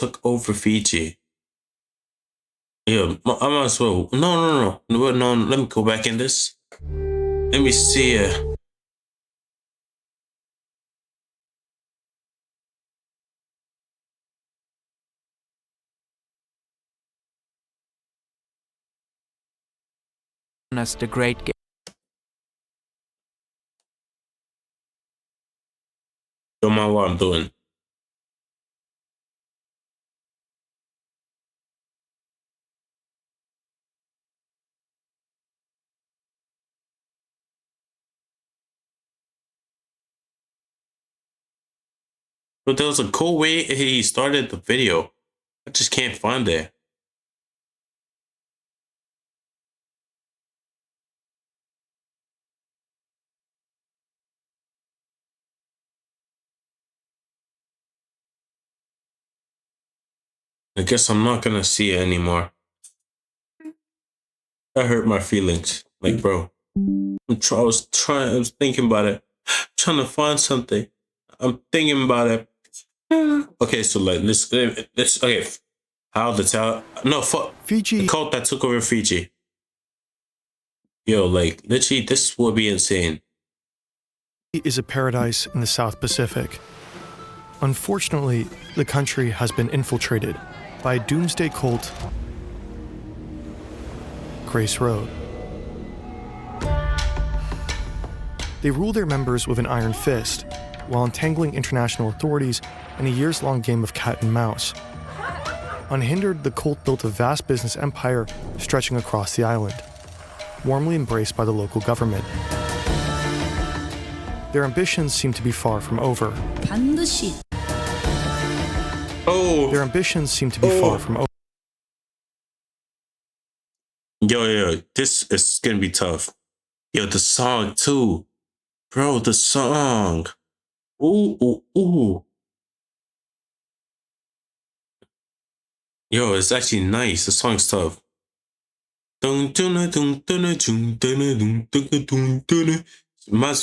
took over Fiji. Yeah, I might as well. No. Let me go back in this. Let me see. As the Great Don't mind what I'm doing. But there was a cool way he started the video. I just can't find it. I guess I'm not gonna see it anymore. That hurt my feelings. Like, bro, I was thinking about it. I'm trying to find something. I'm thinking about it. Okay, so like, let's okay. How the town? No, fuck. Fiji. The cult that took over Fiji. Yo, like, literally, this would be insane. Is a paradise in the South Pacific. Unfortunately, the country has been infiltrated by a doomsday cult, Grace Road. They rule their members with an iron fist, while entangling international authorities in a years-long game of cat and mouse. Unhindered, the cult built a vast business empire stretching across the island, warmly embraced by the local government. Their ambitions seem to be far from over. Their ambitions seem to be far from over. Yo, this is gonna be tough. Yo, the song too. Bro, the song. Ooh. Yo, it's actually nice. The song's tough. Reminds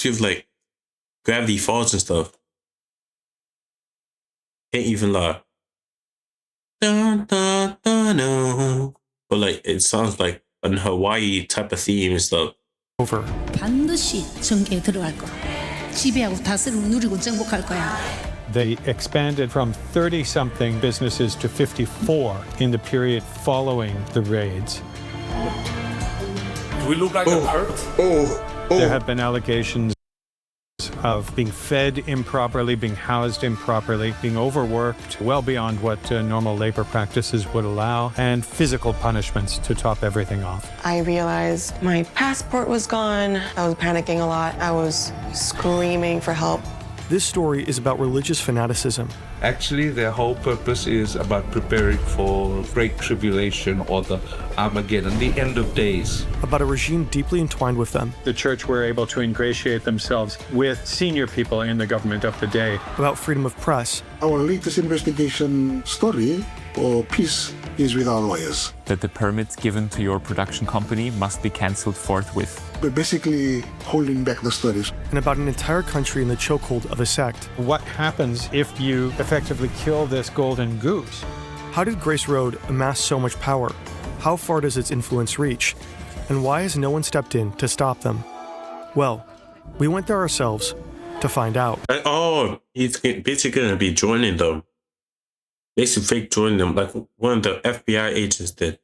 me of like Gravity Falls and stuff. Can't even lie. But like, it sounds like a Hawaii type of theme and stuff. Over. They expanded from 30-something businesses to 54 in the period following the raids. Do we look like a hurt? There have been allegations of being fed improperly, being housed improperly, being overworked, well beyond what normal labor practices would allow, and physical punishments to top everything off. I realized my passport was gone. I was panicking a lot. I was screaming for help. This story is about religious fanaticism. Actually, their whole purpose is about preparing for great tribulation or the Armageddon, the end of days. About a regime deeply entwined with them. The church were able to ingratiate themselves with senior people in the government of the day. About freedom of press. Our latest investigation story or piece is with our lawyers. That the permits given to your production company must be cancelled forthwith. We're basically holding back the studies. And about an entire country in the chokehold of a sect. What happens if you effectively kill this golden goose? How did Grace Road amass so much power? How far does its influence reach? And why has no one stepped in to stop them? Well, we went there ourselves to find out. Oh, he's basically going to be joining them. Basically fake joining them like one of the FBI agents did.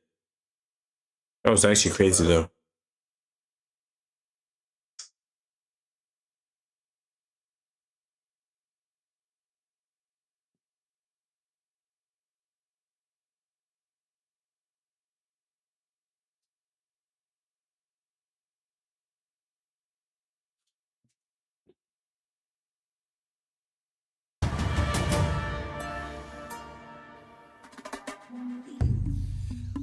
That was actually crazy though.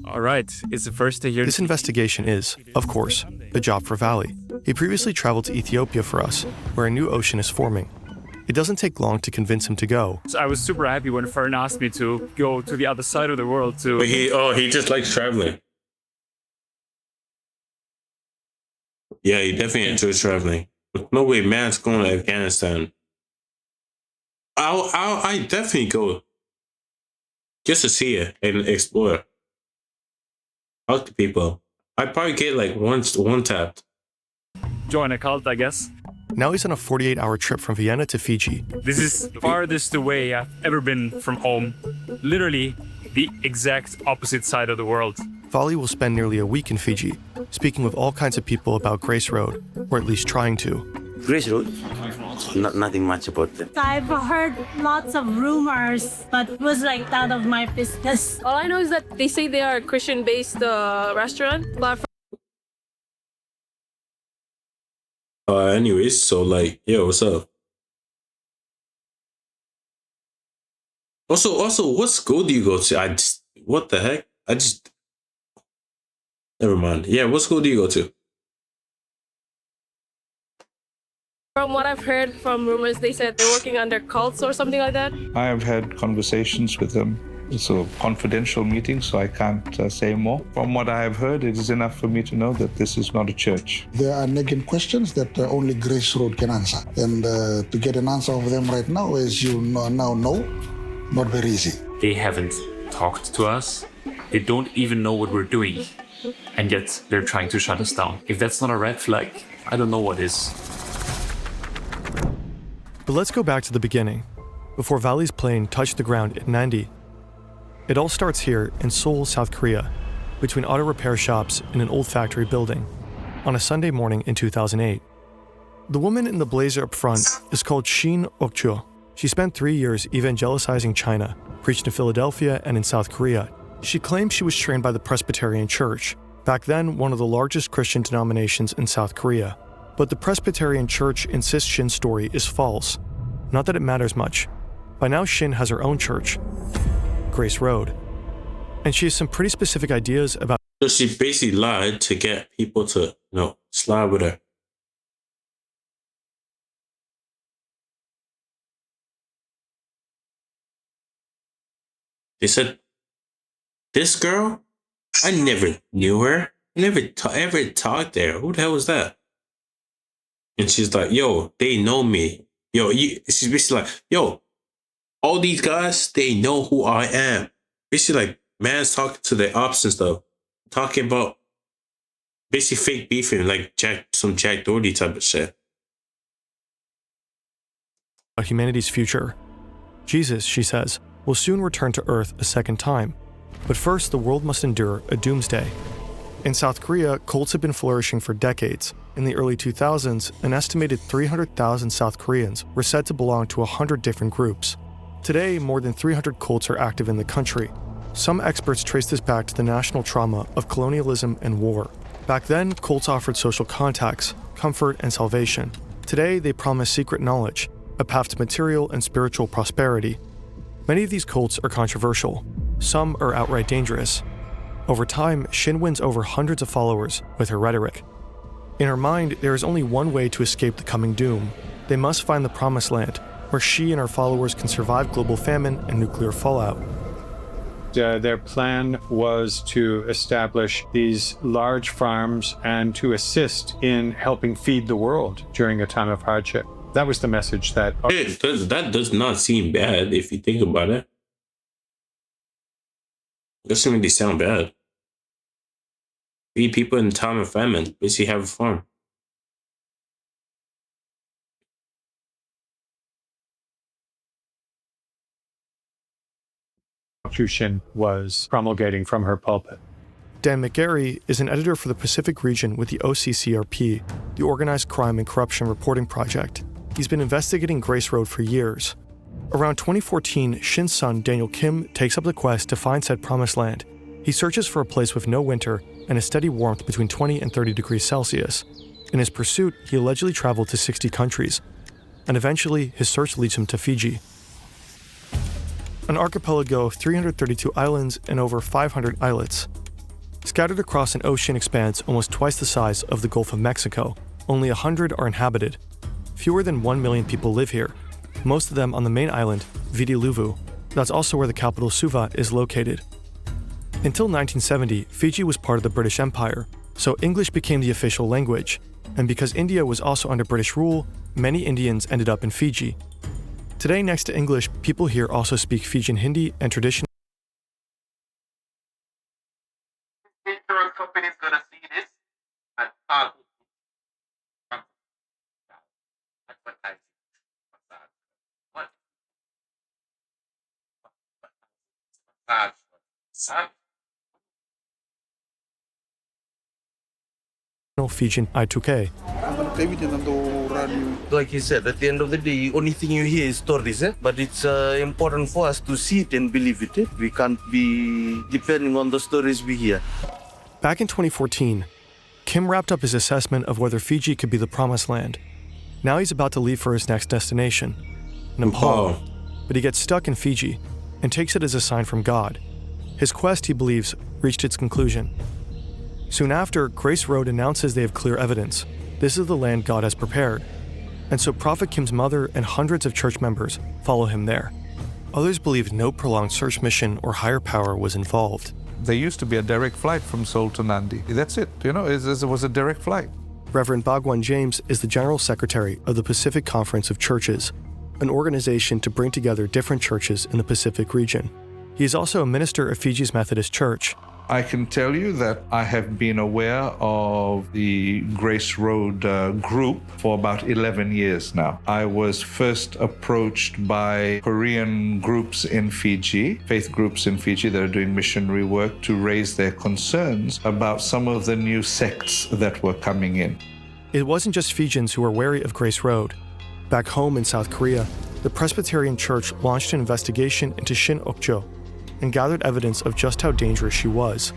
All right, it's the first day here. This investigation is, of course, a job for Valley. He previously traveled to Ethiopia for us, where a new ocean is forming. It doesn't take long to convince him to go. I was super happy when Fern asked me to go to the other side of the world to... But he just likes traveling. Yeah, he definitely enjoys traveling. But no way man's going to Afghanistan. I definitely go. just to see it and explore. Talk to people. I'd probably get like one tapped. Join a cult, I guess. Now he's on a 48-hour trip from Vienna to Fiji. This is the farthest away I've ever been from home. Literally the exact opposite side of the world. Vali will spend nearly a week in Fiji, speaking with all kinds of people about Grace Road, or at least trying to. Grace Road? Nothing much about that. I've heard lots of rumors, but it was like none of my business. All I know is that they say they are a Christian-based restaurant, but Anyways, so like, yo, what's up? Also, what school do you go to? What the heck? Never mind. Yeah, what school do you go to? from what I've heard from rumors, they said they're working under cults or something like that. I have had conversations with them. It's a confidential meeting, so I can't say more. From what I have heard, it is enough for me to know that this is not a church. There are nagging questions that only Grace Road can answer. And to get an answer of them right now, as you now know, not very easy. They haven't talked to us. They don't even know what we're doing. And yet they're trying to shut us down. If that's not a red flag, I don't know what is. But let's go back to the beginning, before Vali's plane touched the ground at Nandi. It all starts here in Seoul, South Korea, between auto repair shops in an old factory building, on a Sunday morning in 2008. The woman in the blazer up front is called Shin Ok-jo. She spent 3 years evangelizing China, preached in Philadelphia and in South Korea. She claims she was trained by the Presbyterian Church, back then one of the largest Christian denominations in South Korea. But the Presbyterian Church insists Shin's story is false. Not that it matters much. By now, Shin has her own church, Grace Road. And she has some pretty specific ideas about. So she basically lied to get people to, slide with her. They said, this girl, I never knew her. I never ever talked to her. Who the hell was that? And she's like, yo, they know me. She's basically like, yo, all these guys, they know who I am. Basically like, man's talking to their ops and stuff. Talking about basically fake beefing, like some Jack Doherty type of shit. Humanity's future. Jesus, she says, will soon return to Earth a second time. But first, the world must endure a doomsday. In South Korea, cults have been flourishing for decades. In the early 2000s, an estimated 300,000 South Koreans were said to belong to 100 different groups. Today, more than 300 cults are active in the country. Some experts trace this back to the national trauma of colonialism and war. Back then, cults offered social contacts, comfort, and salvation. Today, they promise secret knowledge, a path to material and spiritual prosperity. Many of these cults are controversial. Some are outright dangerous. Over time, Shin wins over hundreds of followers with her rhetoric. In her mind, there is only one way to escape the coming doom. They must find the promised land, where she and her followers can survive global famine and nuclear fallout. Their plan was to establish these large farms and to assist in helping feed the world during a time of hardship. That was the message that... That does not seem bad if you think about it. It doesn't really sound bad. Feed people in time of famine. Basically have a farm. Shin was promulgating from her pulpit. Dan McGarry is an editor for the Pacific region with the OCCRP, the Organized Crime and Corruption Reporting Project. He's been investigating Grace Road for years. Around 2014, Shin's son, Daniel Kim, takes up the quest to find said promised land. He searches for a place with no winter and a steady warmth between 20 and 30 degrees Celsius. In his pursuit, he allegedly traveled to 60 countries, and eventually his search leads him to Fiji. An archipelago of 332 islands and over 500 islets. Scattered across an ocean expanse almost twice the size of the Gulf of Mexico, only 100 are inhabited. Fewer than 1 million people live here, most of them on the main island, Viti-Levu. That's also where the capital Suva is located. Until 1970, Fiji was part of the British Empire, so English became the official language, and because India was also under British rule, many Indians ended up in Fiji. Today, next to English, people here also speak Fijian Hindi and traditional Fijian I2K. Like he said, at the end of the day, only thing you hear is stories, but it's important for us to see it and believe it. We can't be depending on the stories we hear. Back in 2014, Kim wrapped up his assessment of whether Fiji could be the promised land. Now he's about to leave for his next destination, Nepal. But he gets stuck in Fiji and takes it as a sign from God. His quest, he believes, reached its conclusion. Soon after, Grace Road announces they have clear evidence. This is the land God has prepared. And so Prophet Kim's mother and hundreds of church members follow him there. Others believe no prolonged search mission or higher power was involved. There used to be a direct flight from Seoul to Nandi. That's it, it was a direct flight. Reverend Bhagwan James is the General Secretary of the Pacific Conference of Churches, an organization to bring together different churches in the Pacific region. He is also a minister of Fiji's Methodist Church. I can tell you that I have been aware of the Grace Road group for about 11 years now. I was first approached by Korean groups in Fiji, faith groups in Fiji that are doing missionary work to raise their concerns about some of the new sects that were coming in. It wasn't just Fijians who were wary of Grace Road. Back home in South Korea, the Presbyterian Church launched an investigation into Shin Ok-jo and gathered evidence of just how dangerous she was.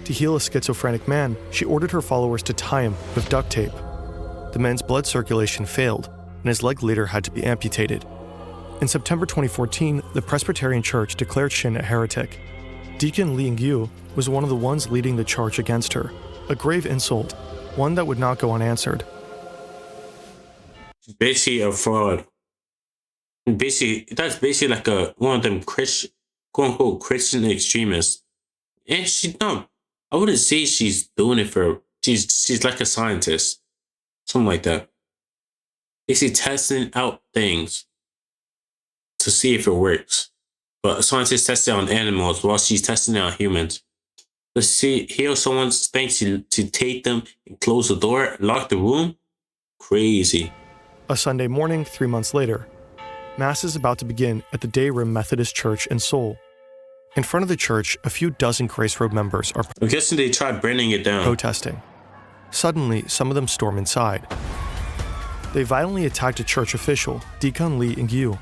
To heal a schizophrenic man, she ordered her followers to tie him with duct tape. The man's blood circulation failed, and his leg later had to be amputated. In September 2014, the Presbyterian Church declared Shin a heretic. Deacon Lee Ng-yu was one of the ones leading the charge against her, a grave insult, one that would not go unanswered. Basically a fraud. That's basically like one of them Christian, quote-unquote Christian extremists. And she's not, I wouldn't say she's doing it for, she's like a scientist. Something like that. Basically testing out things to see if it works. But a scientist tests it on animals while she's testing it on humans. To heal someone's things, to take them and close the door, lock the room. Crazy. A Sunday morning, 3 months later, Mass is about to begin at the Daerim Methodist Church in Seoul. In front of the church, a few dozen Grace Road members are I'm guessing they tried burning it down. Protesting. Suddenly, some of them storm inside. They violently attacked a church official, Deacon Lee Ng-yu.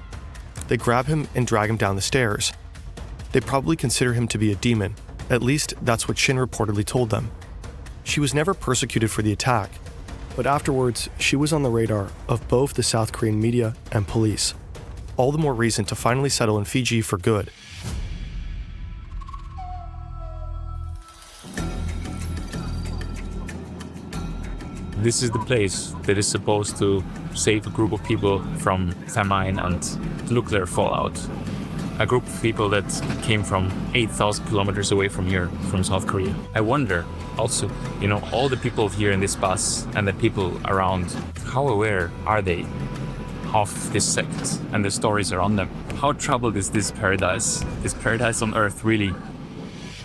They grab him and drag him down the stairs. They probably consider him to be a demon. At least, that's what Shin reportedly told them. She was never persecuted for the attack, but afterwards, she was on the radar of both the South Korean media and police. All the more reason to finally settle in Fiji for good. This is the place that is supposed to save a group of people from famine and nuclear fallout. A group of people that came from 8,000 kilometers away from here, from South Korea. I wonder also, all the people here in this bus and the people around, how aware are they of this sect and the stories around them? How troubled is this paradise? This paradise on earth, really?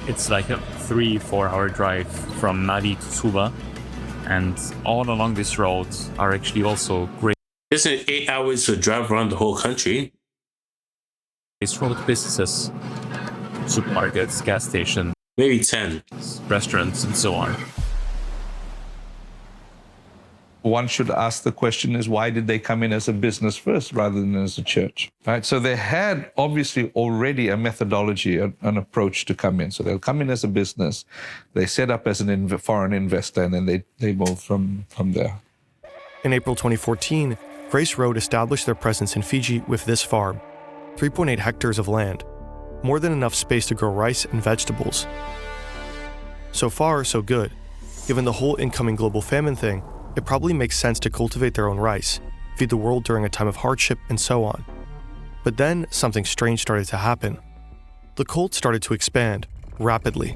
It's like a 3-4 hour drive from Nadi to Suva, and all along this road are actually also great. Isn't 8 hours to drive around the whole country? It's full of businesses, supermarkets, gas stations, maybe 10 restaurants, and so on. One should ask the question is, why did they come in as a business first rather than as a church? Right? So they had obviously already a methodology, an approach to come in. So they'll come in as a business, they set up as a foreign investor, and then they move from there. In April 2014, Grace Road established their presence in Fiji with this farm, 3.8 hectares of land, more than enough space to grow rice and vegetables. So far, so good. Given the whole incoming global famine thing, it probably makes sense to cultivate their own rice, feed the world during a time of hardship, and so on. But then something strange started to happen. The cult started to expand, rapidly.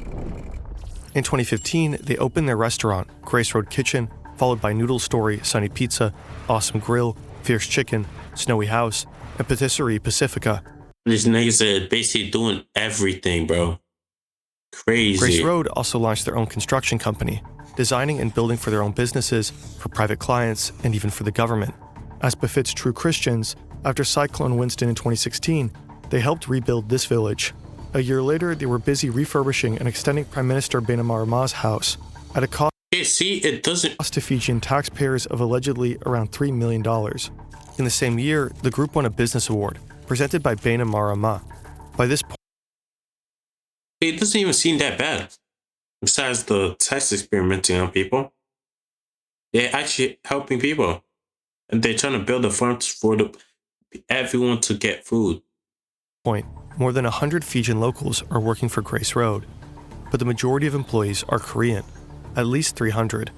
In 2015, they opened their restaurant, Grace Road Kitchen, followed by Noodle Story, Sunny Pizza, Awesome Grill, Fierce Chicken, Snowy House, and Patisserie Pacifica. These niggas are basically doing everything, bro. Crazy. Grace Road also launched their own construction company, designing and building for their own businesses, for private clients, and even for the government. As befits true Christians, after Cyclone Winston in 2016, they helped rebuild this village, A year later, they were busy refurbishing and extending Prime Minister Bainimarama's house at a cost it doesn't to Fijian taxpayers of allegedly around $3 million. In the same year, the group won a business award, presented by Bainimarama. By this point, it doesn't even seem that bad. Besides the test experimenting on people, they're actually helping people. And they're trying to build a farm for everyone to get food. More than 100 Fijian locals are working for Grace Road, but the majority of employees are Korean, at least 300,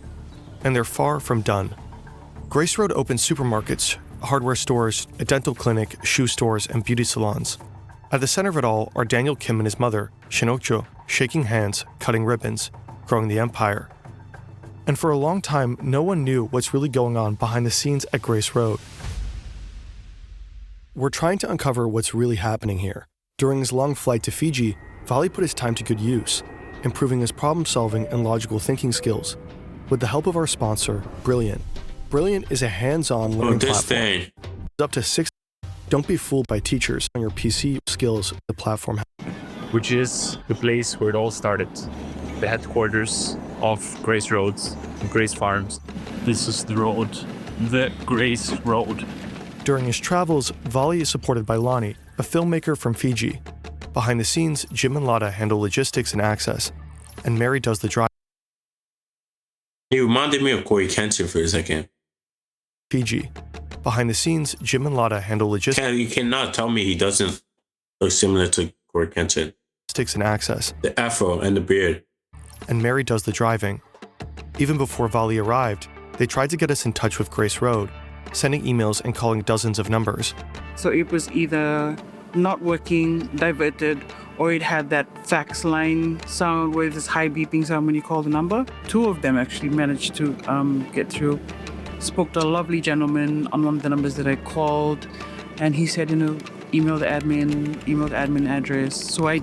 and they're far from done. Grace Road opens supermarkets, hardware stores, a dental clinic, shoe stores, and beauty salons. At the center of it all are Daniel Kim and his mother, Shinokjo, shaking hands, cutting ribbons, growing the empire. And for a long time, no one knew what's really going on behind the scenes at Grace Road. We're trying to uncover what's really happening here. During his long flight to Fiji, Vali put his time to good use, improving his problem-solving and logical thinking skills. With the help of our sponsor, Brilliant. Brilliant is a hands-on learning platform. Up to 6. Don't be fooled by teachers on your PC skills the platform has. Which is the place where it all started. The headquarters of Grace Roads and Grace Farms. This is the road, the Grace Road. During his travels, Vali is supported by Lonnie, a filmmaker from Fiji. Behind the scenes, Jim and Lada handle logistics and access, and Mary does the drive. He reminded me of Corey Kenshin for a second. Fiji. Behind the scenes, Jim and Lada handle logistics. You cannot tell me he doesn't look similar to Corey Kenshin. Logistics and access. The afro and the beard. And Mary does the driving. Even before Vali arrived, they tried to get us in touch with Grace Road, sending emails and calling dozens of numbers. So it was either not working, diverted, or it had that fax line sound where this high beeping sound when you call the number. 2 of them actually managed to get through. Spoke to a lovely gentleman on one of the numbers that I called, and he said, email the admin address. So I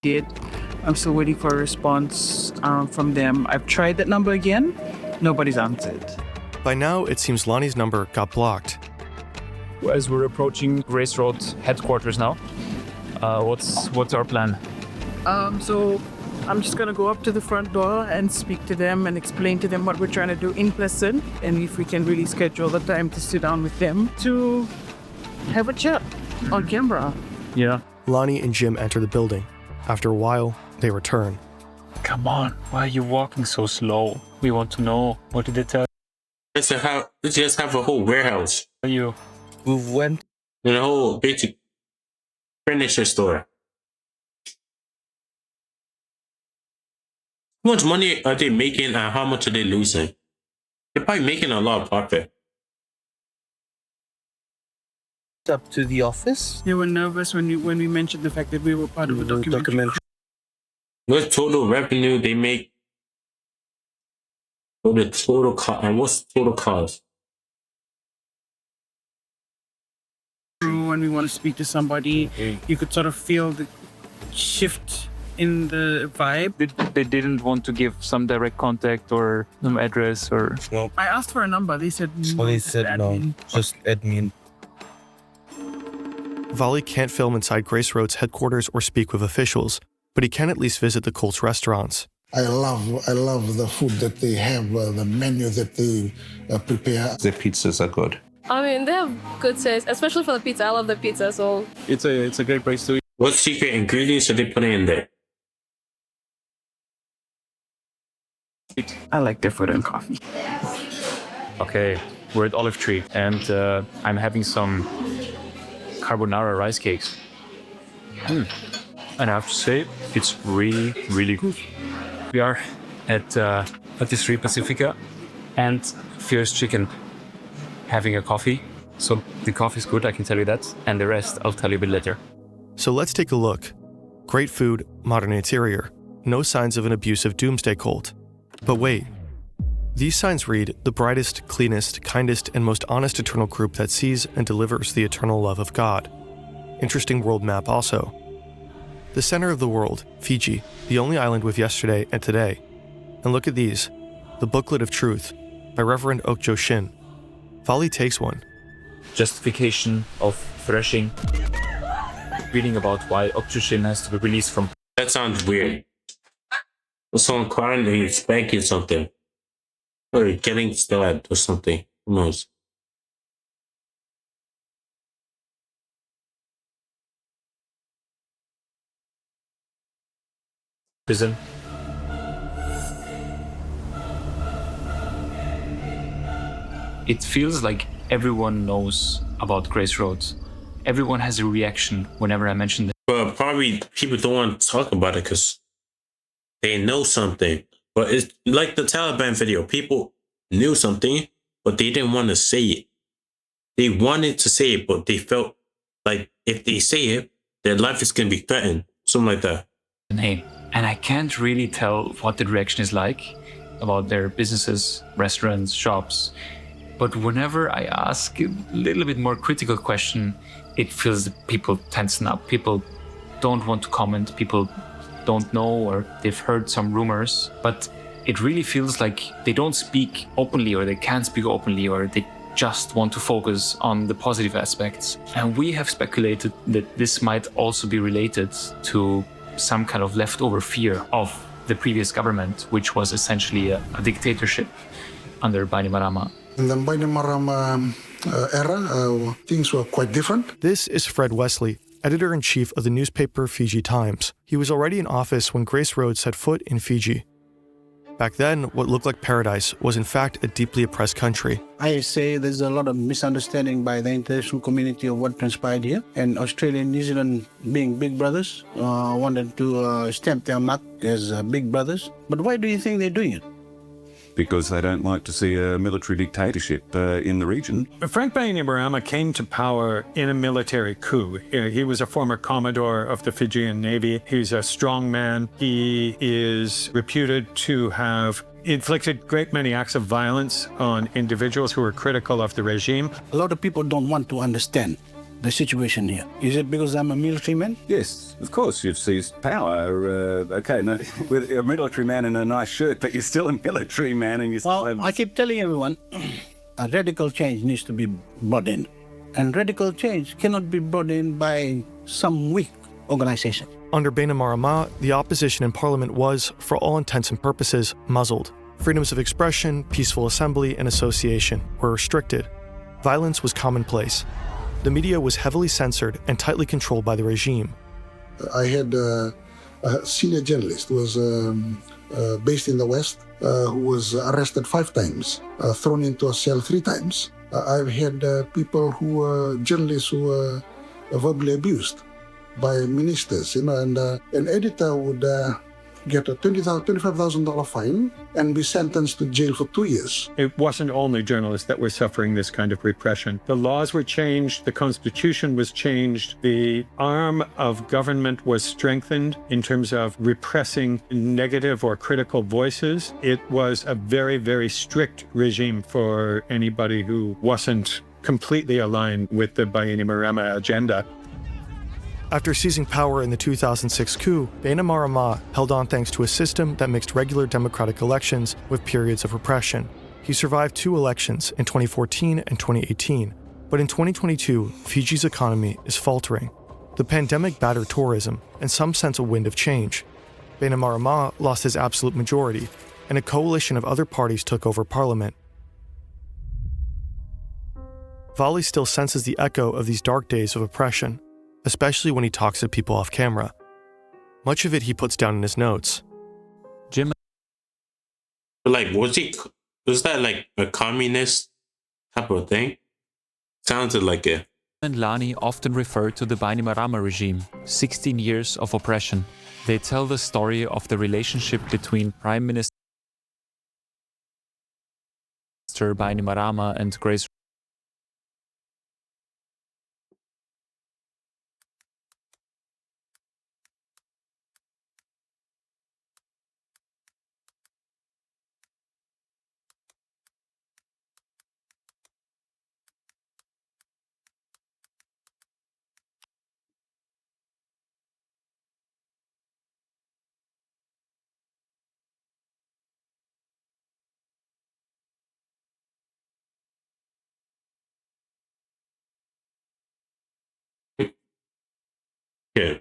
did. I'm still waiting for a response from them. I've tried that number again. Nobody's answered. By now, it seems Lonnie's number got blocked. As we're approaching Grace Road headquarters now, what's our plan? So I'm just gonna go up to the front door and speak to them and explain to them what we're trying to do in person, and if we can really schedule the time to sit down with them to have a chat on camera. Yeah. Lonnie and Jim enter the building. After a while, they return. Come on, why are you walking so slow? We want to know. What did they tell Let's just have a whole warehouse. you? We went And a whole basic furniture store. How much money are they making and how much are they losing? They're probably making a lot of profit. up to the office. They were nervous when we mentioned the fact that we were part of a documentary. What total revenue they make? What the total cost? And what's the total cost? when we want to speak to somebody, you could sort of feel the shift in the vibe. They didn't want to give some direct contact or some address or... No. I asked for a number. They said Well, they said no, just admin. Vali can't film inside Grace Road's headquarters or speak with officials, but he can at least visit the cult's restaurants. I love the food that they have, the menu that they prepare. Their pizzas are good. I mean, they have good taste, especially for the pizza. I love the pizza, so... It's a great place to eat. What secret ingredients are they putting in there? I like their food and coffee. Okay, we're at Olive Tree and I'm having some carbonara rice cakes. And I have to say, it's really, really good. We are at thE Pacifica and Fierce Chicken having a coffee. So the coffee is good, I can tell you that. And the rest, I'll tell you a bit later. So let's take a look. Great food, modern interior. No signs of an abusive doomsday cult. But wait. These signs read, the brightest, cleanest, kindest, and most honest eternal group that sees and delivers the eternal love of God. Interesting world map also. The center of the world, Fiji, the only island with yesterday and today. And look at these. The Booklet of Truth, by Reverend Okjo Shin. Vali takes one. Justification of threshing. Reading about why Okjo Shin has to be released from... That sounds weird. Someone currently spanking something. Or getting stabbed or something. Who knows? Prison. It feels like everyone knows about Grace Road. Everyone has a reaction whenever I mention it. But probably people don't want to talk about it because they know something. But it's like the Taliban video. People knew something, but they didn't want to say it. They wanted to say it, but they felt like if they say it, their life is going to be threatened. Something like that. Name. And I can't really tell what the reaction is like about their businesses, restaurants, shops. But whenever I ask a little bit more critical question, it feels that people tensen up. People don't want to comment. People don't know, or they've heard some rumors. But it really feels like they don't speak openly, or they can't speak openly, or they just want to focus on the positive aspects. And we have speculated that this might also be related to some kind of leftover fear of the previous government, which was essentially a dictatorship under Bainimarama. In the Bainimarama era, things were quite different. This is Fred Wesley, editor-in-chief of the newspaper Fiji Times. He was already in office when Grace Road set foot in Fiji. Back then, what looked like paradise was in fact a deeply oppressed country. I say there's a lot of misunderstanding by the international community of what transpired here. And Australia and New Zealand, being big brothers, wanted to stamp their mark as big brothers. But why do you think they're doing it? Because they don't like to see a military dictatorship in the region. Frank Bainimarama came to power in a military coup. He was a former commodore of the Fijian Navy. He's a strong man. He is reputed to have inflicted great many acts of violence on individuals who were critical of the regime. A lot of people don't want to understand the situation here. Is it because I'm a military man? Yes, of course, you've seized power. Okay, no, with a military man in a nice shirt, but you're still a military man and you're still... Well, I keep telling everyone, a radical change needs to be brought in. And radical change cannot be brought in by some weak organization. Under Bainimarama, the opposition in parliament was, for all intents and purposes, muzzled. Freedoms of expression, peaceful assembly, and association were restricted. Violence was commonplace. The media was heavily censored and tightly controlled by the regime. I had a senior journalist who was based in the West, who was arrested 5 times, thrown into a cell 3 times. I've had people who were journalists who were verbally abused by ministers, and an editor would get a $25,000 fine and be sentenced to jail for 2 years. It wasn't only journalists that were suffering this kind of repression. The laws were changed, the constitution was changed, the arm of government was strengthened in terms of repressing negative or critical voices. It was a very, very strict regime for anybody who wasn't completely aligned with the Bainimarama agenda. After seizing power in the 2006 coup, Bainimarama held on thanks to a system that mixed regular democratic elections with periods of repression. He survived 2 elections in 2014 and 2018, but in 2022, Fiji's economy is faltering. The pandemic battered tourism, and some sense a wind of change. Bainimarama lost his absolute majority, and a coalition of other parties took over parliament. Vali still senses the echo of these dark days of oppression, especially when he talks to people off camera. Much of it he puts down in his notes. Jim, like, was that like a communist type of thing? Sounded like it. and Lani often refer to the Bainimarama regime, 16 years of oppression. They tell the story of the relationship between Prime Minister Bainimarama and Grace. Yeah.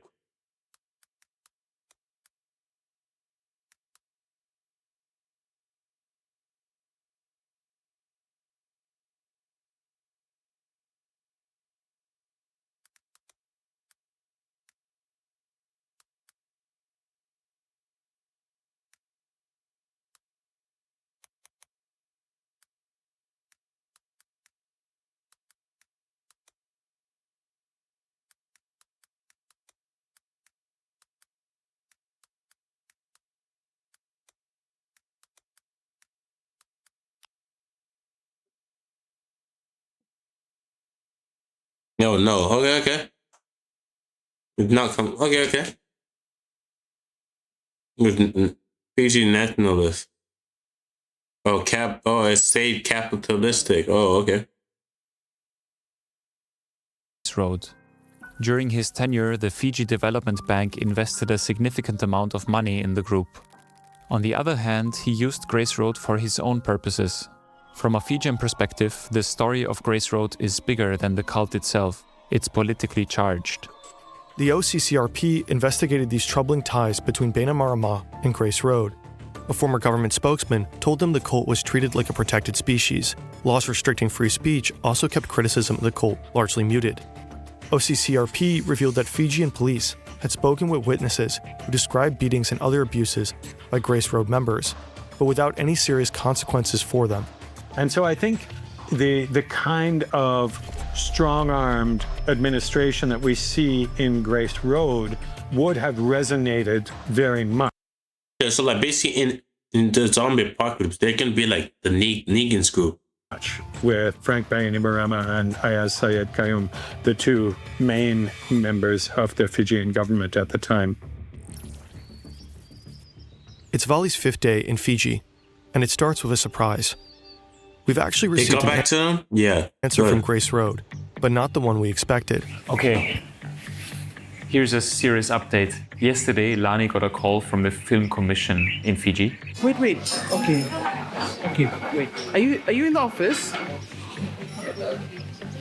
No. Okay. It's not come. Okay. With Fiji nationalist. Oh, it stayed capitalistic. Oh, okay. Road. During his tenure, the Fiji Development Bank invested a significant amount of money in the group. On the other hand, he used Grace Road for his own purposes. From a Fijian perspective, the story of Grace Road is bigger than the cult itself. It's politically charged. The OCCRP investigated these troubling ties between Bainimarama and Grace Road. A former government spokesman told them the cult was treated like a protected species. Laws restricting free speech also kept criticism of the cult largely muted. OCCRP revealed that Fijian police had spoken with witnesses who described beatings and other abuses by Grace Road members, but without any serious consequences for them. And so I think the kind of strong-armed administration that we see in Grace Road would have resonated very much. Yeah, so like basically in the zombie apocalypse, they're gonna be like the Negans group. With Frank Bainimarama and Ayaz Sayed Qayyum, the two main members of the Fijian government at the time. It's Vali's 5th day in Fiji, and it starts with a surprise. We've actually received an answer from Grace Road, but not the one we expected. Okay, here's a serious update. Yesterday, Lani got a call from the Film Commission in Fiji. Wait. Okay, wait. Are you in the office?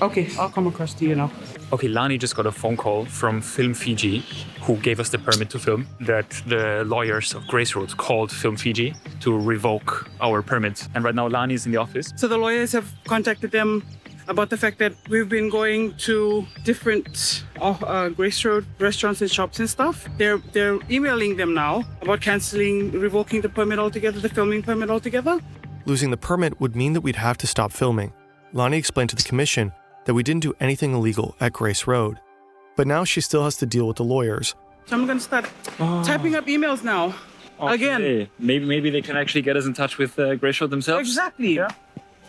Okay, I'll come across to you now. Okay, Lani just got a phone call from Film Fiji, who gave us the permit to film, that the lawyers of Grace Road called Film Fiji to revoke our permit. And right now, Lani is in the office. So the lawyers have contacted them about the fact that we've been going to different Grace Road restaurants and shops and stuff. They're emailing them now about revoking the permit altogether, the filming permit altogether. Losing the permit would mean that we'd have to stop filming. Lani explained to the commission that we didn't do anything illegal at Grace Road. But now she still has to deal with the lawyers. So I'm going to start typing up emails now. Okay. Again. Maybe they can actually get us in touch with Grace Road themselves. Exactly. Yeah.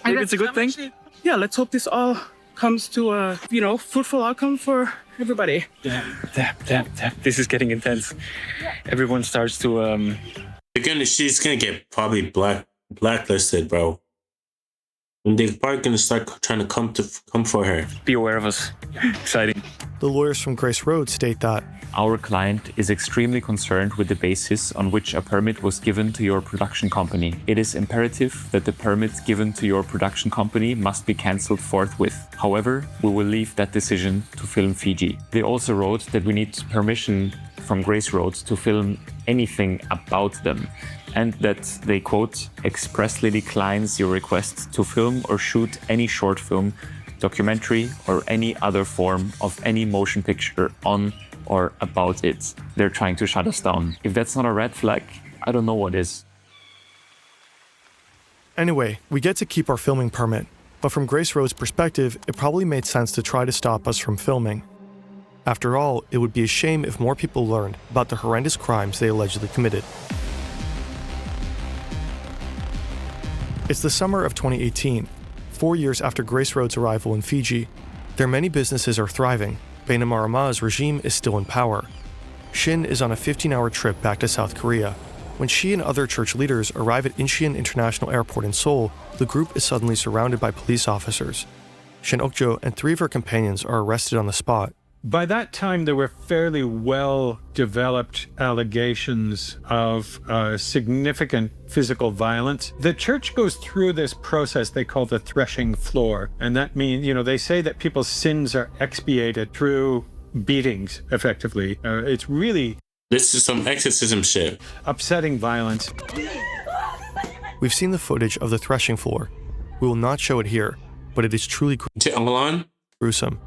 Maybe it's a good thing. Let's hope this all comes to a, fruitful outcome for everybody. Damn. This is getting intense. Everyone starts to She's gonna get probably blacklisted, bro. And they're probably gonna start trying to come for her. Be aware of us. Exciting. The lawyers from Grace Road state that our client is extremely concerned with the basis on which a permit was given to your production company. It is imperative that the permit given to your production company must be cancelled forthwith. However, we will leave that decision to Film Fiji. They also wrote that we need permission from Grace Road to film anything about them, and that they, quote, expressly declines your request to film or shoot any short film, documentary, or any other form of any motion picture on or about it. They're trying to shut us down. If that's not a red flag, I don't know what is. Anyway, we get to keep our filming permit, but from Grace Road's perspective, it probably made sense to try to stop us from filming. After all, it would be a shame if more people learned about the horrendous crimes they allegedly committed. It's the summer of 2018, 4 years after Grace Road's arrival in Fiji. Their many businesses are thriving. Bainimarama's regime is still in power. Shin is on a 15-hour trip back to South Korea. When she and other church leaders arrive at Incheon International Airport in Seoul, the group is suddenly surrounded by police officers. Shin Okjo and 3 of her companions are arrested on the spot. By that time, there were fairly well-developed allegations of significant physical violence. The church goes through this process they call the threshing floor. And that means, they say that people's sins are expiated through beatings, effectively. It's really... This is some exorcism shit. Upsetting violence. We've seen the footage of the threshing floor. We will not show it here, but it is truly gruesome.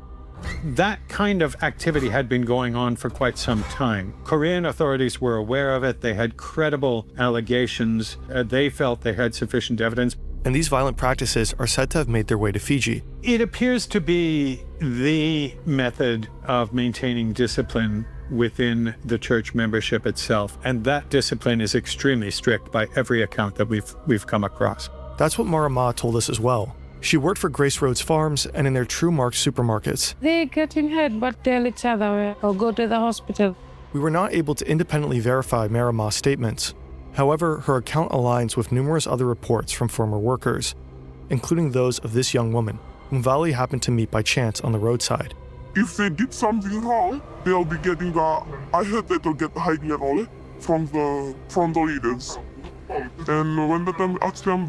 That kind of activity had been going on for quite some time. Korean authorities were aware of it. They had credible allegations. They felt they had sufficient evidence. And these violent practices are said to have made their way to Fiji. It appears to be the method of maintaining discipline within the church membership itself. And that discipline is extremely strict by every account that we've come across. That's what Marama told us as well. She worked for Grace Road's farms and in their True Mark supermarkets. They getting hurt but tell each other or go to the hospital. We were not able to independently verify Marama's statements. However, her account aligns with numerous other reports from former workers, including those of this young woman, whom Vali happened to meet by chance on the roadside. If they did something wrong, they'll be getting I heard that they'll get hiding and all from the leaders. And when the time ask them,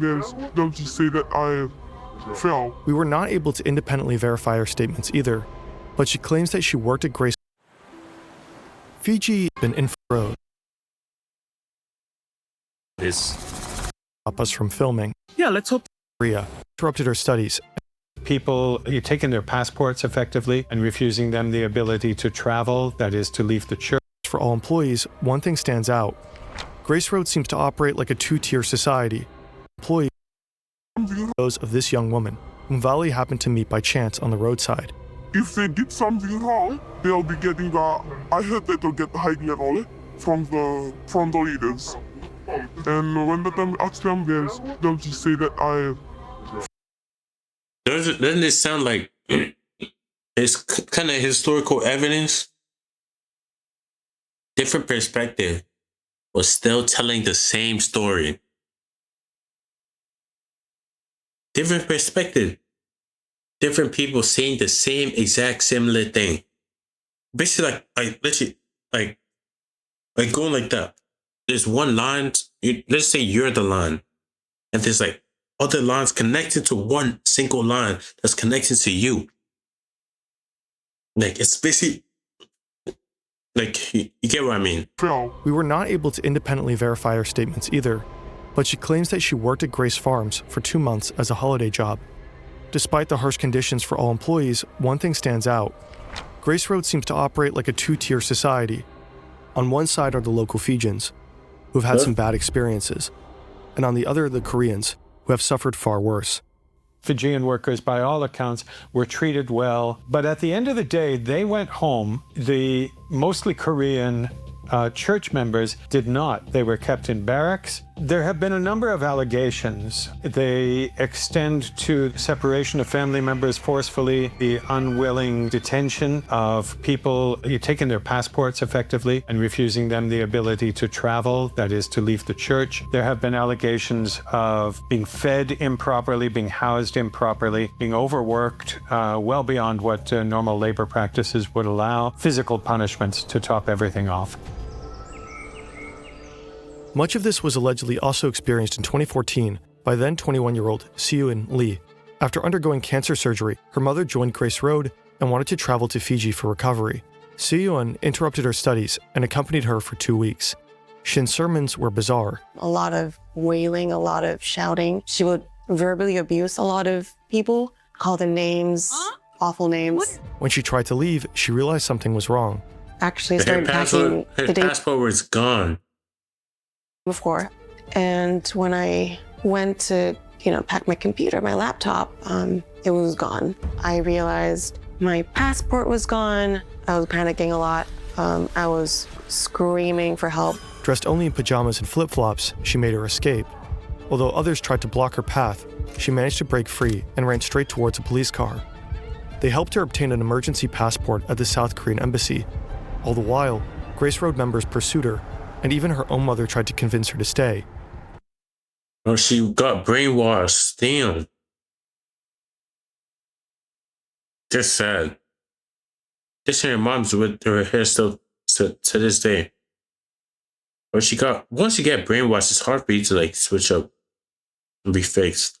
they'll just say that I fell. We were not able to independently verify her statements either, but she claims that she worked at Grace. Fiji been in road. Stop us from filming. Yeah, let's hope. Korea interrupted her studies. People taking their passports effectively and refusing them the ability to travel, that is, to leave the church. For all employees, one thing stands out. Grace Road seems to operate like a 2-tier society. Employees, those of this young woman, whom Vali happened to meet by chance on the roadside. If they did something wrong, they'll be getting I heard that they'll get hiding and all from the leaders. And when the time ask them, they'll just say that I. Doesn't it sound like it's kind of historical evidence? Different perspective, but still telling the same story. Different perspective. Different people saying the same exact similar thing. Basically, like going like that. There's one line, let's say you're the line, and there's like other lines connected to one single line that's connected to you. Like, it's basically, like, you get what I mean? We were not able to independently verify her statements either, but she claims that she worked at Grace Farms for 2 months as a holiday job. Despite the harsh conditions for all employees, one thing stands out. Grace Road seems to operate like a 2-tier society. On one side are the local Fijians, who've had some bad experiences, and on the other the Koreans, who have suffered far worse. Fijian workers, by all accounts, were treated well, but at the end of the day, they went home. The mostly Korean church members did not. They were kept in barracks There have been a number of allegations. They extend to separation of family members forcefully, the unwilling detention of people, taking their passports effectively and refusing them the ability to travel, that is, to leave the church. There have been allegations of being fed improperly, being housed improperly, being overworked, well beyond what normal labor practices would allow, physical punishments to top everything off. Much of this was allegedly also experienced in 2014 by then 21-year-old Seoeun Lee. After undergoing cancer surgery, her mother joined Grace Road and wanted to travel to Fiji for recovery. Seoeun interrupted her studies and accompanied her for 2 weeks. Shin's sermons were bizarre. A lot of wailing, a lot of shouting. She would verbally abuse a lot of people, call them names, awful names. When she tried to leave, she realized something was wrong. Actually started packing the day passport was gone before. And when I went to, pack my computer, my laptop, it was gone. I realized my passport was gone. I was panicking a lot. I was screaming for help. Dressed only in pajamas and flip-flops, she made her escape. Although others tried to block her path, she managed to break free and ran straight towards a police car. They helped her obtain an emergency passport at the South Korean embassy. All the while, Grace Road members pursued her, and even her own mother tried to convince her to stay. Oh, she got brainwashed. Damn. Just sad. This her mom's with her hair still to this day. But once you get brainwashed, it's hard for you to switch up and be fixed.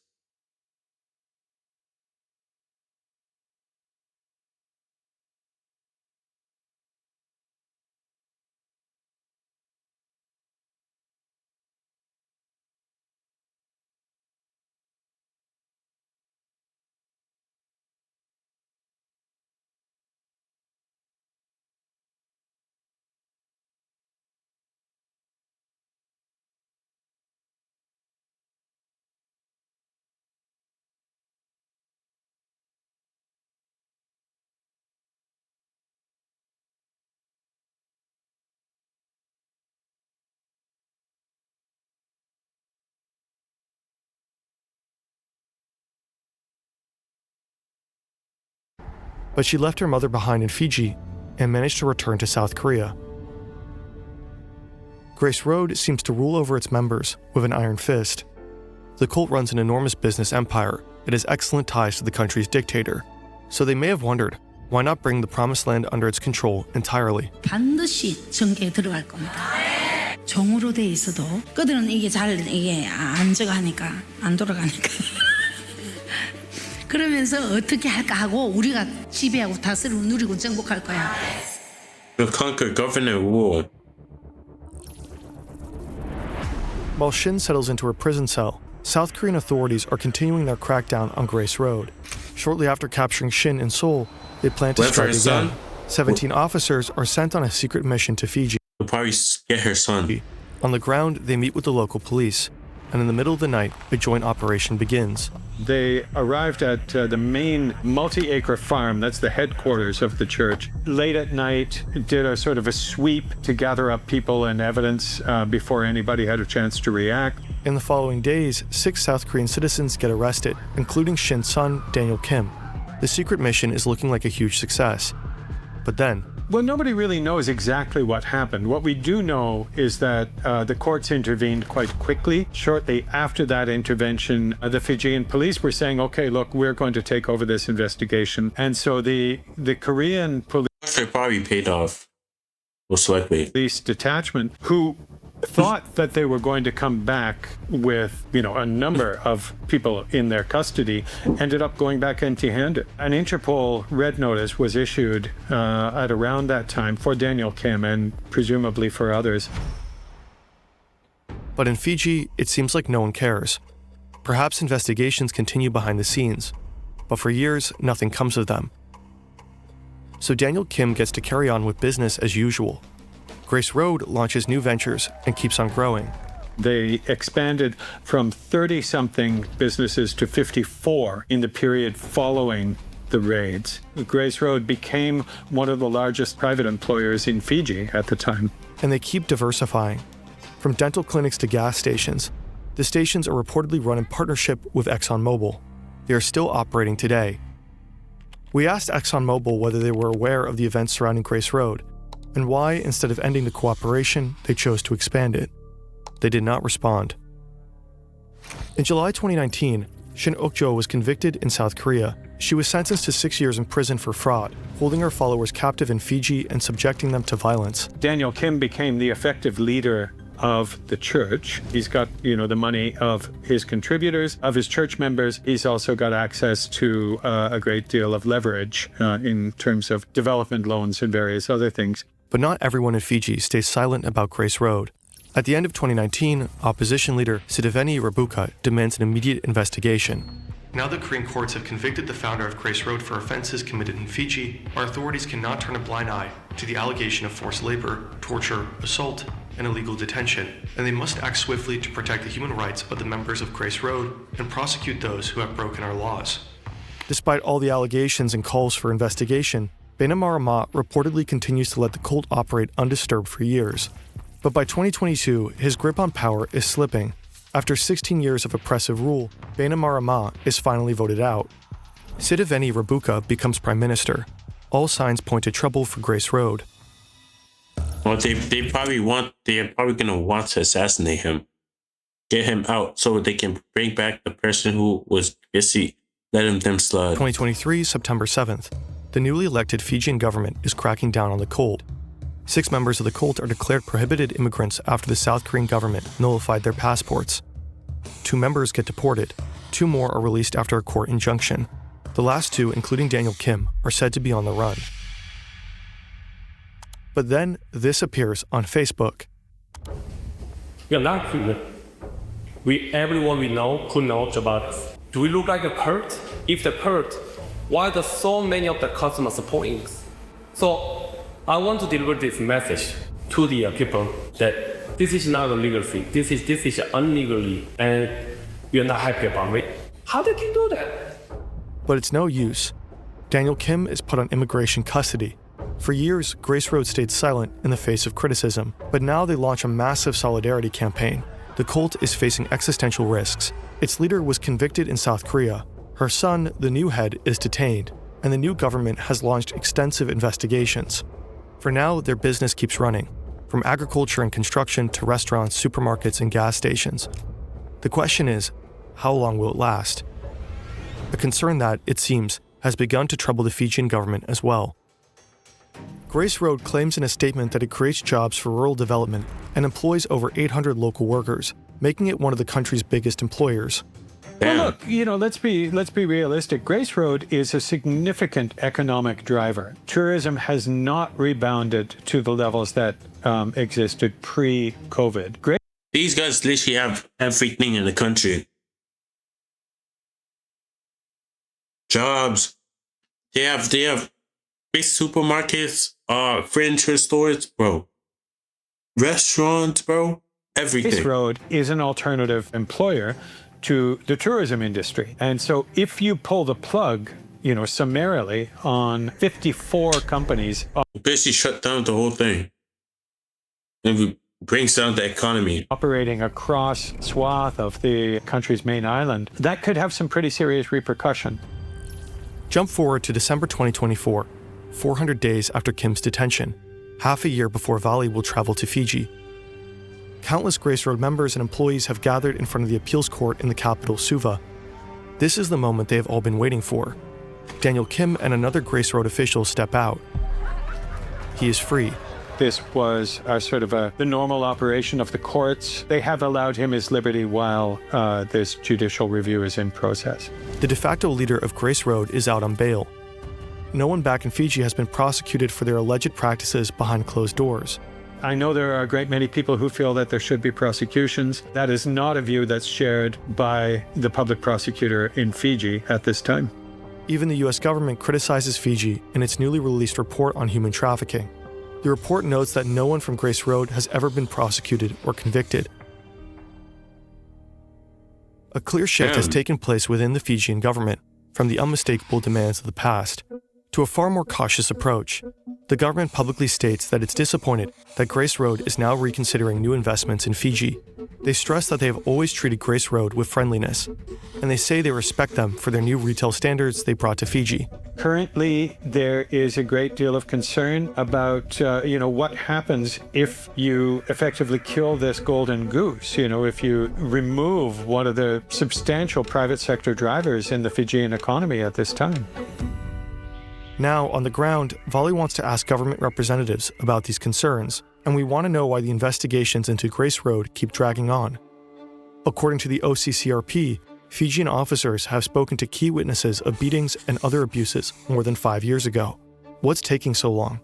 But she left her mother behind in Fiji and managed to return to South Korea. Grace Road seems to rule over its members with an iron fist. The cult runs an enormous business empire and has excellent ties to the country's dictator, so they may have wondered, why not bring the promised land under its control entirely? 반드시 정계에 들어갈 겁니다. 정으로 돼 있어도 그들은 이게 안 저가니까 안 돌아가니까. 그러면서 어떻게 할까 하고 우리가 지배하고 다스리고 누리고 정복할 거야. The conquer, govern, and rule. While Shin settles into her prison cell, South Korean authorities are continuing their crackdown on Grace Road. Shortly after capturing Shin in Seoul, they plan to strike again. 17 officers are sent on a secret mission to Fiji. They'll probably get her son. On the ground, they meet with the local police, and in the middle of the night, a joint operation begins. They arrived at the main multi-acre farm, that's the headquarters of the church. Late at night, did a sort of a sweep to gather up people and evidence before anybody had a chance to react. In the following days, 6 South Korean citizens get arrested, including Shin's son, Daniel Kim. The secret mission is looking like a huge success. But then, well, nobody really knows exactly what happened. What we do know is that the courts intervened quite quickly. Shortly after that intervention, the Fijian police were saying, okay, look, we're going to take over this investigation. And so the Korean police... They probably paid off, most likely. Police detachment, who thought that they were going to come back with, a number of people in their custody, ended up going back empty-handed. An Interpol red notice was issued at around that time for Daniel Kim and presumably for others. But in Fiji, it seems like no one cares. Perhaps investigations continue behind the scenes, but for years, nothing comes of them. So Daniel Kim gets to carry on with business as usual. Grace Road launches new ventures and keeps on growing. They expanded from 30-something businesses to 54 in the period following the raids. Grace Road became one of the largest private employers in Fiji at the time. And they keep diversifying. From dental clinics to gas stations, the stations are reportedly run in partnership with ExxonMobil. They are still operating today. We asked ExxonMobil whether they were aware of the events surrounding Grace Road, and why, instead of ending the cooperation, they chose to expand it. They did not respond. In July 2019, Shin Ok-jo was convicted in South Korea. She was sentenced to 6 years in prison for fraud, holding her followers captive in Fiji and subjecting them to violence. Daniel Kim became the effective leader of the church. He's got, the money of his contributors, of his church members. He's also got access to a great deal of leverage in terms of development loans and various other things. But not everyone in Fiji stays silent about Grace Road. At the end of 2019, opposition leader thE Rabuka demands an immediate investigation. Now that Korean courts have convicted the founder of Grace Road for offenses committed in Fiji, our authorities cannot turn a blind eye to the allegation of forced labor, torture, assault, and illegal detention, and they must act swiftly to protect the human rights of the members of Grace Road and prosecute those who have broken our laws. Despite all the allegations and calls for investigation, Bainimarama reportedly continues to let the cult operate undisturbed for years. But by 2022, his grip on power is slipping. After 16 years of oppressive rule, Bainimarama is finally voted out. thE Rabuka becomes prime minister. All signs point to trouble for Grace Road. Well, they're probably gonna want to assassinate him, get him out, so they can bring back the person who was busy letting them slide. 2023, September 7th. The newly elected Fijian government is cracking down on the cult. 6 members of the cult are declared prohibited immigrants after the South Korean government nullified their passports. 2 members get deported. 2 more are released after a court injunction. The last 2, including Daniel Kim, are said to be on the run. But then this appears on Facebook. We are not human. Everyone we know who knows about us. Do we look like a cult? If the cult, why are so many of the customers supporting us? So I want to deliver this message to the people that this is not a legal thing. This is illegally, and we are not happy about it. How they can do that? But it's no use. Daniel Kim is put on immigration custody. For years, Grace Road stayed silent in the face of criticism, but now they launch a massive solidarity campaign. The cult is facing existential risks. Its leader was convicted in South Korea. Her son, the new head, is detained, and the new government has launched extensive investigations. For now, their business keeps running, from agriculture and construction to restaurants, supermarkets, and gas stations. The question is, how long will it last? A concern that, it seems, has begun to trouble the Fijian government as well. Grace Road claims in a statement that it creates jobs for rural development and employs over 800 local workers, making it one of the country's biggest employers. Well, look, let's be realistic. Grace Road is a significant economic driver. Tourism has not rebounded to the levels that existed pre-COVID. These guys literally have everything in the country. Jobs. They have big supermarkets, furniture stores, bro. Restaurants, bro. Everything. Grace Road is an alternative employer to the tourism industry. And so if you pull the plug, summarily on 54 companies... Basically shut down the whole thing. And brings down the economy. Operating across swath of the country's main island, that could have some pretty serious repercussion. Jump forward to December 2024, 400 days after Kim's detention, half a year before Vali will travel to Fiji. Countless Grace Road members and employees have gathered in front of the appeals court in the capital, Suva. This is the moment they have all been waiting for. Daniel Kim and another Grace Road official step out. He is free. This was the normal operation of the courts. They have allowed him his liberty while this judicial review is in process. The de facto leader of Grace Road is out on bail. No one back in Fiji has been prosecuted for their alleged practices behind closed doors. I know there are a great many people who feel that there should be prosecutions. That is not a view that's shared by the public prosecutor in Fiji at this time. Even the US government criticizes Fiji in its newly released report on human trafficking. The report notes that no one from Grace Road has ever been prosecuted or convicted. A clear shift has taken place within the Fijian government, from the unmistakable demands of the past to a far more cautious approach. the government publicly states that it's disappointed that Grace Road is now reconsidering new investments in Fiji. They stress that they have always treated Grace Road with friendliness, and they say they respect them for their new retail standards they brought to Fiji. Currently, there is a great deal of concern about, what happens if you effectively kill this golden goose, if you remove one of the substantial private sector drivers in the Fijian economy at this time. Now, on the ground, Vali wants to ask government representatives about these concerns, and we want to know why the investigations into Grace Road keep dragging on. According to the OCCRP, Fijian officers have spoken to key witnesses of beatings and other abuses more than 5 years ago. What's taking so long?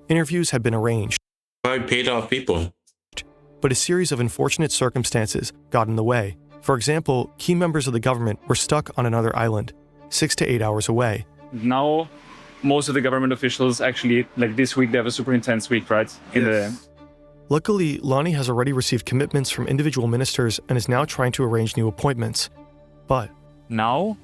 Interviews had been arranged. I paid off people. But a series of unfortunate circumstances got in the way. For example, key members of the government were stuck on another island, 6 to 8 hours away. Now, most of the government officials actually, like this week, they have a super intense week, right? Luckily, Lani has already received commitments from individual ministers and is now trying to arrange new appointments. But now,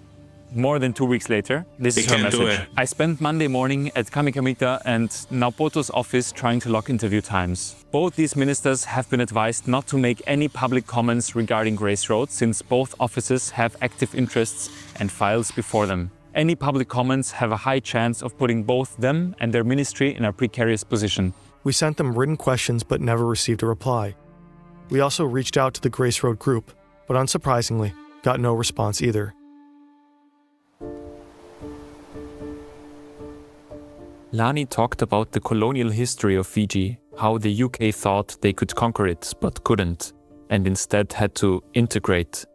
more than 2 weeks later, this is her message. I spent Monday morning at Kamikamita and Naupoto's office trying to lock interview times. Both these ministers have been advised not to make any public comments regarding Grace Road since both offices have active interests and files before them. Any public comments have a high chance of putting both them and their ministry in a precarious position. We sent them written questions but never received a reply. We also reached out to the Grace Road group, but unsurprisingly, got no response either. Lani talked about the colonial history of Fiji, how the UK thought they could conquer it but couldn't, and instead had to integrate.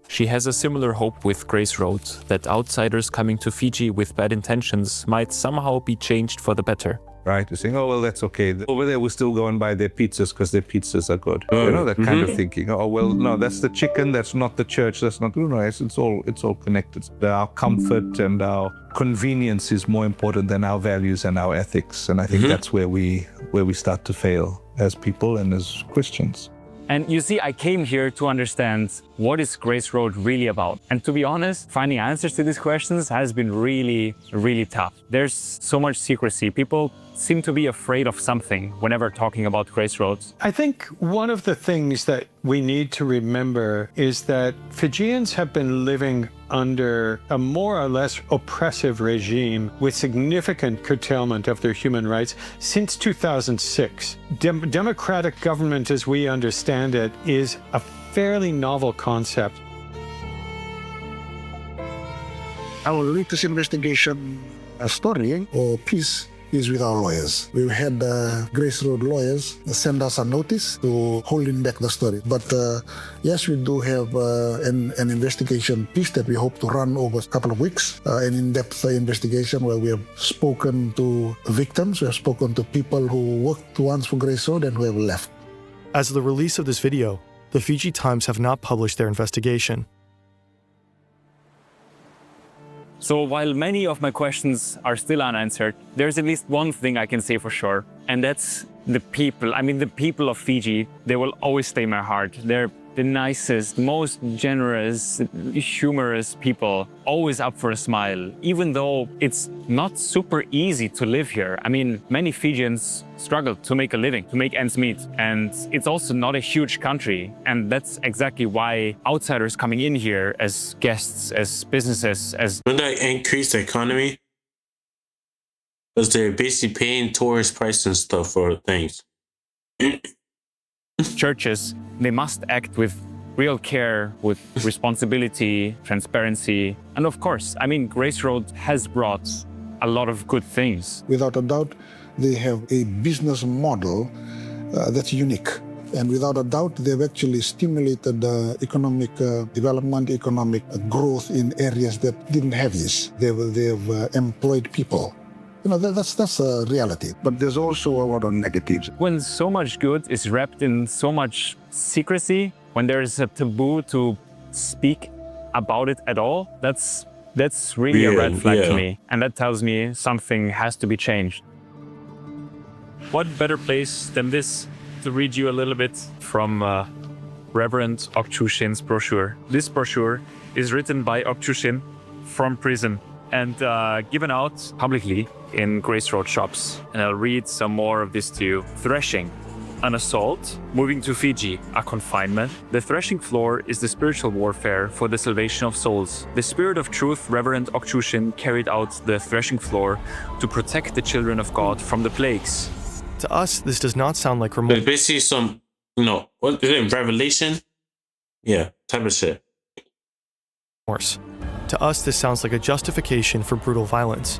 She has a similar hope with Grace Road, that outsiders coming to Fiji with bad intentions might somehow be changed for the better. Right, you're saying, oh, well, that's okay. Over there, we'll still go and buy their pizzas because their pizzas are good. That kind of thinking. Oh, well, no, that's the chicken, that's not the church, that's not, it's all connected. Our comfort and our convenience is more important than our values and our ethics. And I think that's where we start to fail as people and as Christians. And you see, I came here to understand what is Grace Road really about. And to be honest, finding answers to these questions has been really, really tough. There's so much secrecy. People seem to be afraid of something whenever talking about Grace Road. I think one of the things that we need to remember is that Fijians have been living under a more or less oppressive regime with significant curtailment of their human rights since 2006. Democratic government, as we understand it, is a fairly novel concept. Our latest investigation story or piece is with our lawyers. We've had Grace Road lawyers send us a notice to holding back the story. But yes, we do have an investigation piece that we hope to run over a couple of weeks, an in-depth investigation where we have spoken to victims, we have spoken to people who worked once for Grace Road and who have left. As of the release of this video, the Fiji Times have not published their investigation. So while many of my questions are still unanswered, there's at least one thing I can say for sure, and that's the people. I mean, the people of Fiji, they will always stay in my heart. They're the nicest, most generous, humorous people, always up for a smile, even though it's not super easy to live here. I mean, many Fijians struggle to make a living, to make ends meet, and it's also not a huge country. And that's exactly why outsiders coming in here as guests, as businesses, as... Would that increase the economy? Because they're basically paying tourist price and stuff for things. Churches, they must act with real care, with responsibility, transparency. And of course, I mean, Grace Road has brought a lot of good things. Without a doubt, they have a business model that's unique. And without a doubt, they've actually stimulated economic development, economic growth in areas that didn't have this. They've employed people. You know, that's a reality. But there's also a lot of negatives. When so much good is wrapped in so much secrecy, when there is a taboo to speak about it at all, that's really a red flag to me. And that tells me something has to be changed. What better place than this to read you a little bit from Reverend Ok Chu Shin's brochure. This brochure is written by Ok Chu Shin from prison. and given out publicly in Grace Road shops. And I'll read some more of this to you. Threshing. An assault, moving to Fiji, a confinement. The threshing floor is the spiritual warfare for the salvation of souls. The Spirit of Truth, Reverend Okchushin, carried out the threshing floor to protect the children of God from the plagues. To us, this does not sound like There's basically some, what is it, revelation? Yeah, type of shit. remorse. To us, this sounds like a justification for brutal violence.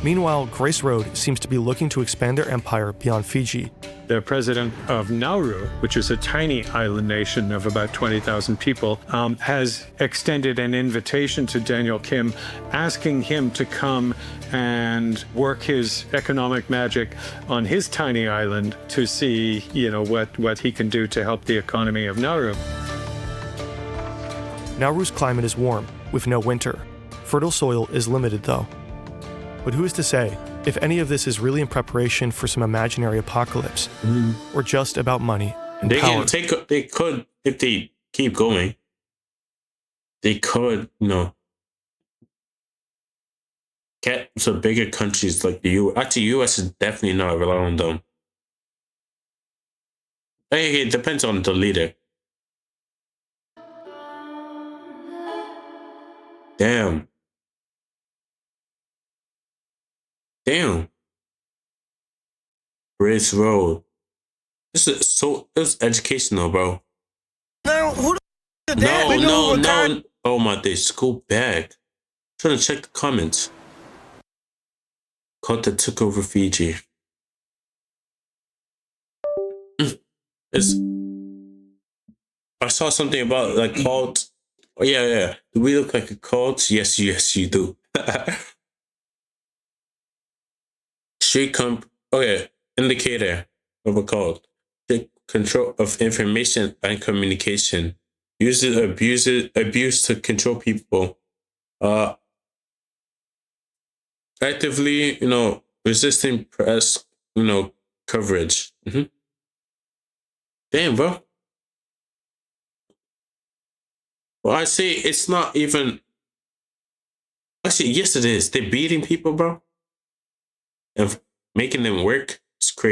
Meanwhile, Grace Road seems to be looking to expand their empire beyond Fiji. The president of Nauru, which is a tiny island nation of about 20,000 people, has extended an invitation to Daniel Kim, asking him to come and work his economic magic on his tiny island to see, what he can do to help the economy of Nauru. Nauru's climate is warm, with no winter. Fertile soil is limited, though. But who is to say if any of this is really in preparation for some imaginary apocalypse, or just about money and power? They could, if they keep going, they could, get some bigger countries like the U.S. Actually, U.S. is definitely not relying on them. Hey, it depends on the leader. Damn. Grace Road. This is educational, bro. Now, who the No. Oh my days, go back. Trying to check the comments. Cult that took over Fiji. I saw something about like cult. Oh yeah. Do we look like a cult? Yes, you do. Indicator of a cult. Take control of information and communication. Uses abuse to control people. Actively, resisting press, coverage. Damn, bro. Well, I say it's not even. Actually, yes, it is. They're beating people, bro, and making them work. It's crazy.